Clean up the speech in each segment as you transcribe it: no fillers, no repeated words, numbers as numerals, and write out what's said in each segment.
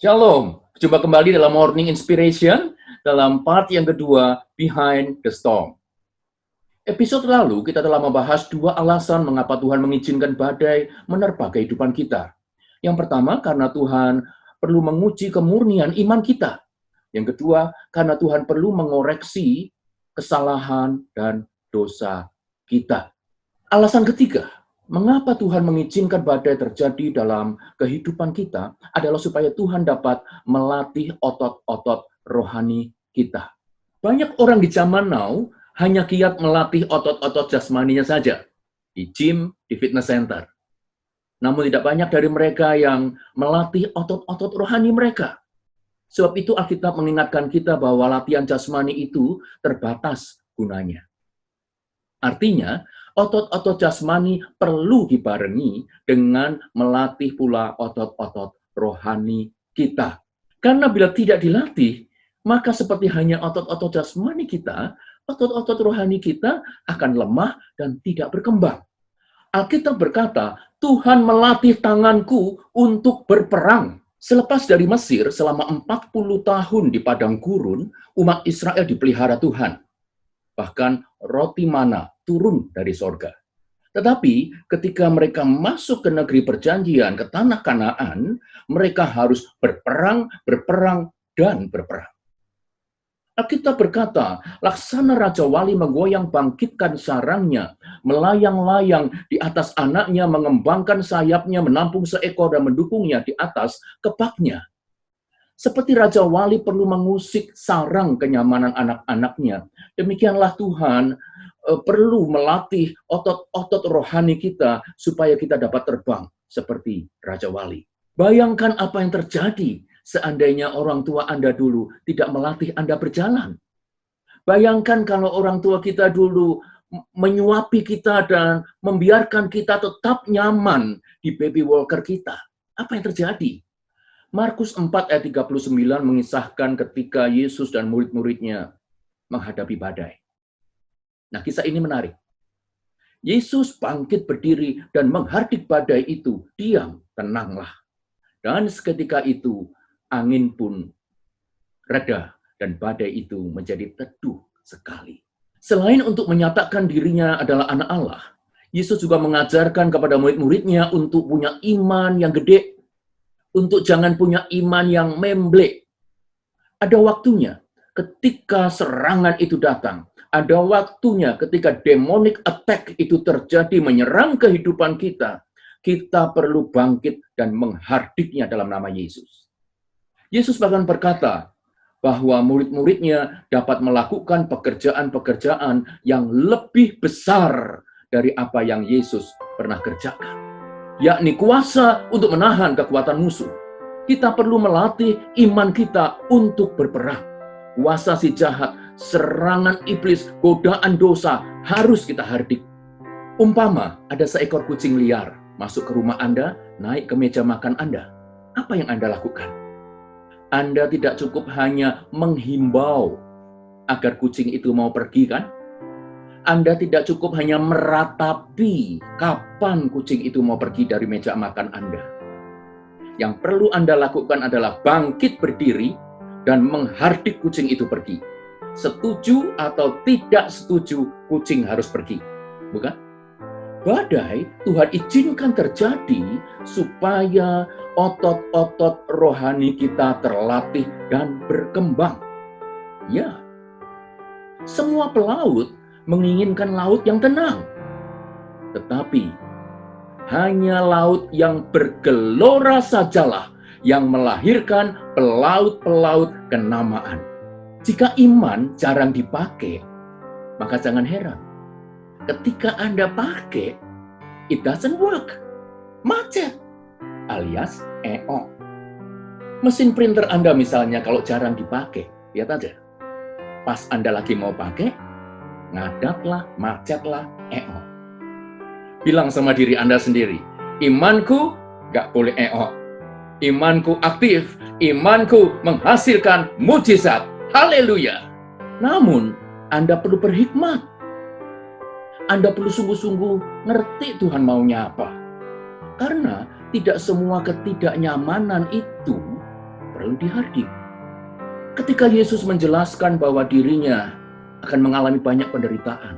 Shalom, jumpa kembali dalam Morning Inspiration, dalam part yang kedua, Behind the Storm. Episode lalu, kita telah membahas dua alasan mengapa Tuhan mengizinkan badai menerpa kehidupan kita. Yang pertama, karena Tuhan perlu menguji kemurnian iman kita. Yang kedua, karena Tuhan perlu mengoreksi kesalahan dan dosa kita. Alasan ketiga, mengapa Tuhan mengizinkan badai terjadi dalam kehidupan kita adalah supaya Tuhan dapat melatih otot-otot rohani kita. Banyak orang di zaman now hanya giat melatih otot-otot jasmaninya saja, di gym, di fitness center. Namun tidak banyak dari mereka yang melatih otot-otot rohani mereka. Sebab itu Alkitab mengingatkan kita bahwa latihan jasmani itu terbatas gunanya. Artinya, otot-otot jasmani perlu dibarengi dengan melatih pula otot-otot rohani kita. Karena bila tidak dilatih, maka seperti hanya otot-otot jasmani kita, otot-otot rohani kita akan lemah dan tidak berkembang. Alkitab berkata, Tuhan melatih tanganku untuk berperang. Selepas dari Mesir, selama 40 tahun di padang gurun, umat Israel dipelihara Tuhan. Bahkan roti mana turun dari sorga. Tetapi ketika mereka masuk ke negeri perjanjian, ke tanah Kanaan, mereka harus berperang, dan berperang. Alkitab berkata, laksana Raja Wali menggoyang bangkitkan sarangnya, melayang-layang di atas anaknya, mengembangkan sayapnya, menampung seekor dan mendukungnya di atas kepaknya. Seperti Raja Wali perlu mengusik sarang kenyamanan anak-anaknya, demikianlah Tuhan perlu melatih otot-otot rohani kita supaya kita dapat terbang seperti Raja Wali. Bayangkan apa yang terjadi seandainya orang tua Anda dulu tidak melatih Anda berjalan. Bayangkan kalau orang tua kita dulu menyuapi kita dan membiarkan kita tetap nyaman di baby walker kita. Apa yang terjadi? Markus 4 ayat 39 mengisahkan ketika Yesus dan murid-muridnya menghadapi badai. Nah, kisah ini menarik. Yesus bangkit berdiri dan menghardik badai itu. Diam, tenanglah. Dan seketika itu, angin pun reda dan badai itu menjadi teduh sekali. Selain untuk menyatakan dirinya adalah anak Allah, Yesus juga mengajarkan kepada murid-muridnya untuk punya iman yang gede, untuk jangan punya iman yang memblek. Ada waktunya ketika serangan itu datang. Ada waktunya ketika demonic attack itu terjadi menyerang kehidupan kita. Kita perlu bangkit dan menghardiknya dalam nama Yesus. Yesus bahkan berkata bahwa murid-muridnya dapat melakukan pekerjaan-pekerjaan yang lebih besar dari apa yang Yesus pernah kerjakan, yakni kuasa untuk menahan kekuatan musuh. Kita perlu melatih iman kita untuk berperang. Kuasa si jahat, serangan iblis, godaan dosa harus kita hardik. Umpama ada seekor kucing liar masuk ke rumah Anda, naik ke meja makan Anda. Apa yang Anda lakukan? Anda tidak cukup hanya menghimbau agar kucing itu mau pergi, kan? Anda tidak cukup hanya meratapi kapan kucing itu mau pergi dari meja makan Anda. Yang perlu Anda lakukan adalah bangkit berdiri dan menghardik kucing itu pergi. Setuju atau tidak setuju, kucing harus pergi. Bukan? Badai Tuhan izinkan terjadi supaya otot-otot rohani kita terlatih dan berkembang. Ya, semua pelaut menginginkan laut yang tenang. Tetapi hanya laut yang bergelora sajalah yang melahirkan pelaut-pelaut kenamaan. Jika iman jarang dipakai, maka jangan heran. Ketika Anda pakai, it doesn't work. Macet, alias EO. Mesin printer Anda misalnya kalau jarang dipakai, lihat aja. Pas Anda lagi mau pakai, ngadatlah, macetlah, EO. Bilang sama diri Anda sendiri, imanku gak boleh EO. Imanku aktif, imanku menghasilkan mujizat. Haleluya. Namun, Anda perlu berhikmat. Anda perlu sungguh-sungguh ngerti Tuhan maunya apa. Karena tidak semua ketidaknyamanan itu perlu dihardik. Ketika Yesus menjelaskan bahwa dirinya akan mengalami banyak penderitaan,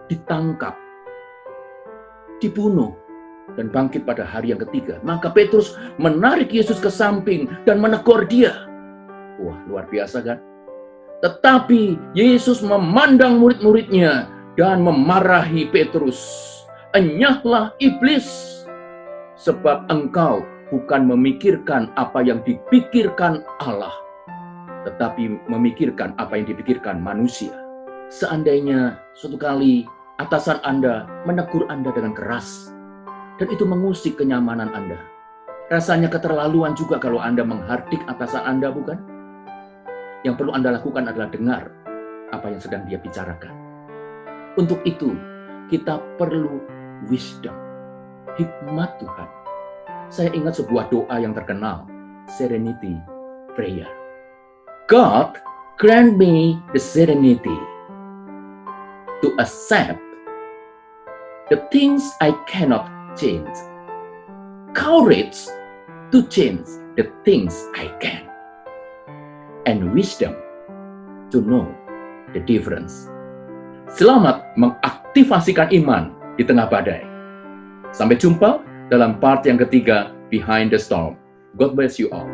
ditangkap, dibunuh, dan bangkit pada hari yang ketiga, maka Petrus menarik Yesus ke samping dan menegur dia. Wah, luar biasa kan? Tetapi Yesus memandang murid-muridnya dan memarahi Petrus. Enyahlah iblis, sebab engkau bukan memikirkan apa yang dipikirkan Allah, tetapi memikirkan apa yang dipikirkan manusia. Seandainya suatu kali atasan Anda menegur Anda dengan keras, dan itu mengusik kenyamanan Anda. Rasanya keterlaluan juga kalau Anda menghardik atasan Anda, bukan? Yang perlu Anda lakukan adalah dengar apa yang sedang dia bicarakan. Untuk itu, kita perlu wisdom, hikmat Tuhan. Saya ingat sebuah doa yang terkenal, Serenity Prayer. God grant me the serenity to accept the things I cannot change, courage to change the things I can, and wisdom to know the difference. Selamat mengaktifasikan iman di tengah badai. Sampai jumpa dalam part yang ketiga, Behind the Storm. God bless you all.